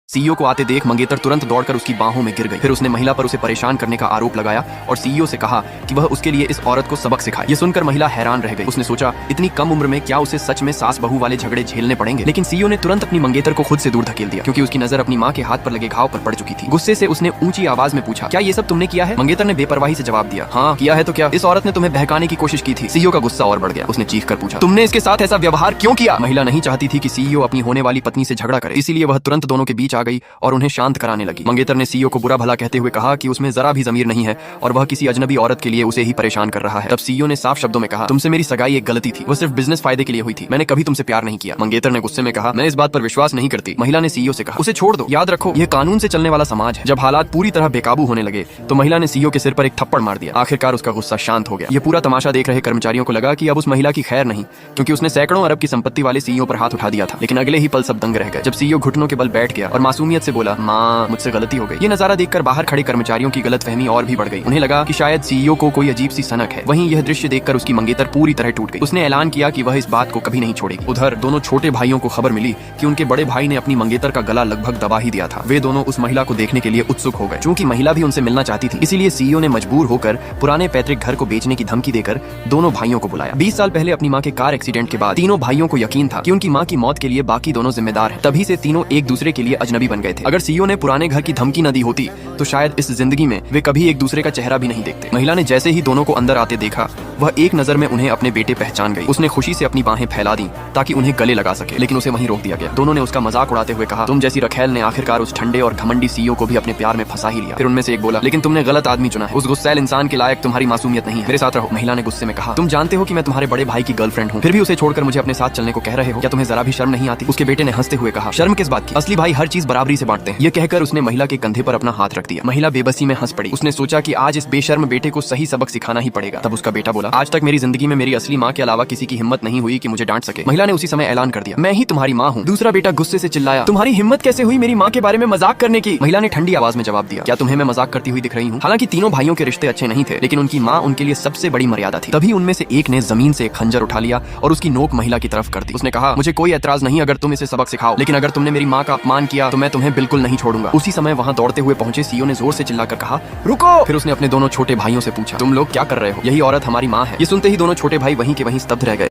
CEO को आते देख मंगेतर तुरंत दौड़कर उसकी बाहों में गिर गई। फिर उसने महिला पर उसे परेशान करने का आरोप लगाया और सीईओ से कहा कि वह उसके लिए इस औरत को सबक सिखाए। ये सुनकर महिला हैरान रह गई। उसने सोचा इतनी कम उम्र में क्या उसे सच में सास बहू वाले झगड़े झेलने पड़ेंगे। लेकिन सीईओ ने तुरंत अपनी मंगेतर को खुद से दूर धकेल दिया क्योंकि उसकी नजर अपनी माँ के हाथ पर लगे घाव पर पड़ चुकी थी। गुस्से से उसने ऊंची आवाज में पूछा, क्या ये सब तुमने किया है? मंगेतर ने बेपरवाही से जवाब दिया, हाँ किया है तो क्या, इस औरत ने तुम्हें बहकाने की कोशिश की थी। सीईओ का गुस्सा और बढ़ गया। उसने चीख कर पूछा, तुमने इसके साथ ऐसा व्यवहार क्यों किया? महिला नहीं चाहती थी कि सीईओ अपनी होने वाली पत्नी से झगड़ा करे, इसीलिए वह तुरंत दोनों के बीच आ गई और उन्हें शांत कराने लगी। मंगेतर ने सीईओ को बुरा भला कहते हुए कहा कि उसमें जरा भी ज़मीर नहीं है और वह किसी अजनबी औरत के लिए उसे ही परेशान कर रहा है। तब सीईओ ने साफ शब्दों में कहा, तुमसे मेरी सगाई एक गलती थी, वो सिर्फ बिजनेस फायदे के लिए हुई थी, मैंने कभी तुमसे प्यार नहीं किया। मंगेतर ने गुस्से में कहा, मैं इस बात पर विश्वास नहीं करती। महिला ने सीईओ से कहा, उसे छोड़ दो, याद रखो यह कानून से चलने वाला समाज है। जब हालात पूरी तरह बेकाबू होने लगे तो महिला ने सीईओ के सिर पर एक थप्पड़ मार दिया। आखिरकार उसका गुस्सा शांत हो गया। यह पूरा तमाशा देख रहे कर्मचारियों को लगा कि अब उस महिला की खैर नहीं, क्योंकि उसने सैकड़ों अरब की संपत्ति वाले सीईओ पर हाथ उठा दिया था। लेकिन अगले ही पल सब दंग रह गए जब सीईओ घुटनों के बल बैठ गया और मासूमियत से बोला, माँ मुझसे गलती हो गई। ये नजारा देखकर बाहर खड़े कर्मचारियों की गलतफहमी और भी बढ़ गई। उन्हें लगा कि शायद सीईओ को कोई अजीब सी सनक है। वहीं यह दृश्य देखकर उसकी मंगेतर पूरी तरह टूट गई। उसने ऐलान किया कि वह इस बात को कभी नहीं छोड़ेगी। उधर दोनों छोटे भाइयों को खबर मिली कि उनके बड़े भाई ने अपनी मंगेतर का गला लगभग दबा ही दिया था। वे दोनों उस महिला को देखने के लिए उत्सुक हो गए। चूंकि महिला भी उनसे मिलना चाहती थी, इसीलिए सीईओ ने मजबूर होकर पुराने पैतृक घर को बेचने की धमकी देकर दोनों भाइयों को बुलाया। 20 साल पहले अपनी माँ के कार एक्सीडेंट के बाद तीनों भाइयों को यकीन था कि उनकी माँ की मौत के लिए बाकी दोनों जिम्मेदार हैं। तभी से तीनों एक दूसरे के लिए अजनबी बन गए थे। अगर सीईओ ने पुराने घर की धमकी न दी होती तो शायद इस जिंदगी में वे कभी एक दूसरे का चेहरा भी नहीं देखते। महिला ने जैसे ही दोनों को अंदर आते देखा, वह एक नजर में उन्हें अपने बेटे पहचान गई। उसने खुशी से अपनी बाहें फैला दी ताकि उन्हें गले लगा सके, लेकिन उसे वहीं रोक दिया गया। दोनों ने उसका मजाक उड़ाते हुए कहा, तुम जैसी रखैल ने आखिरकार उस ठंडे और घमंडी सीईओ को भी अपने प्यार में फंसा ही लिया। फिर उनमें से एक बोला, लेकिन तुमने गलत आदमी चुना है, उस गुस्सैल इंसान के लायक तुम्हारी मासूमियत नहीं है, मेरे साथ रहो। महिला ने गुस्से में कहा, तुम जानते हो कि मैं तुम्हारे बड़े भाई की गर्लफ्रेंड हूँ, फिर भी उसे छोड़कर मुझे अपने साथ चलने को कह रहे हो, क्या तुम्हें जरा भी शर्म नहीं आती? उसके बेटे ने हंसते हुए कहा, शर्म किस बात की, असली भाई हर चीज बराबरी से बांटते हैं। ये कहकर उसने महिला के कंधे पर अपना हाथ रख दिया। महिला बेबसी में हंस पड़ी। उसने सोचा कि आज इस बेशर्म बेटे को सही सबक सिखाना ही पड़ेगा। तब उसका बेटा बोला, आज तक मेरी जिंदगी में मेरी असली माँ के अलावा किसी की हिम्मत नहीं हुई कि मुझे डांट सके। महिला ने उसी समय ऐलान कर दिया, मैं ही तुम्हारी माँ हूँ। दूसरा बेटा गुस्से से चिल्लाया, तुम्हारी हिम्मत कैसे हुई मेरी माँ के बारे में मजाक करने की? महिला ने ठंडी आवाज में जवाब दिया, क्या तुम्हें मैं मजाक करती हुई दिख रही हूँ? हालांकि तीनों भाइयों के रिश्ते अच्छे नहीं थे, लेकिन उनकी माँ उनके लिए सबसे बड़ी मर्यादा थी। तभी उनमें से एक ने जमीन से एक खंजर उठा लिया और उसकी नोक महिला की तरफ कर दी। उसने कहा, मुझे कोई एतराज नहीं अगर तुम इसे सबक सिखाओ, लेकिन अगर तुमने मेरी माँ का अपमान किया तो मैं तुम्हें बिल्कुल नहीं छोड़ूंगा। उसी समय वहाँ दौड़ते हुए पहुंचे सीईओ ने जोर से चिल्लाकर कहा, रुको। फिर उसने अपने दोनों छोटे भाइयों से पूछा, तुम लोग क्या कर रहे हो? यही औरत हमारी माँ है। ये सुनते ही दोनों छोटे भाई वहीं के वहीं स्तब्ध रह गए।